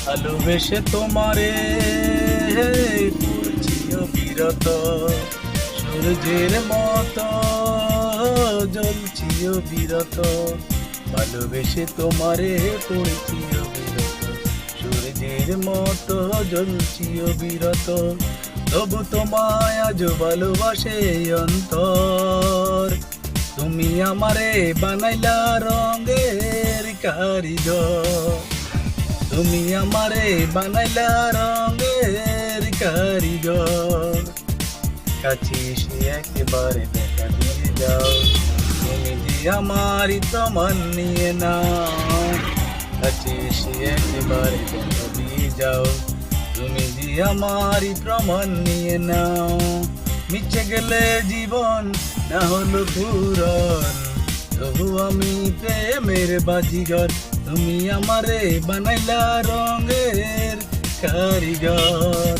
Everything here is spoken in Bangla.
ভালোবেসে তোমারে করছি অবিরত, সূর্যের মতো জ্বলছি অবিরত। ভালোবেসে তোমারে করছি অবিরত, সূর্যের মতো জ্বলছি অবিরত। তবু তোমায় আজ ভালোবাসে অন্তর, তুমি আমারে বানাইলা রঙের কারিগর। তুমি আমারে বানাইলা রঙের কারিগর। কাছে এসে একেবারে দেখা দিয়ে যাও, তুমি যে আমারই প্রমাণ নিয়ে নাও। কাছে এসে একেবারে দেখা দিয়ে যাও, তুমি যে আমারই প্রমাণ নিয়ে নাও। মিছে গেলে জীবন না হলো পূরণ, তবু আমি প্রেমের বাজিগর। তুমি আমারে বানাইলা রঙের কারিগর।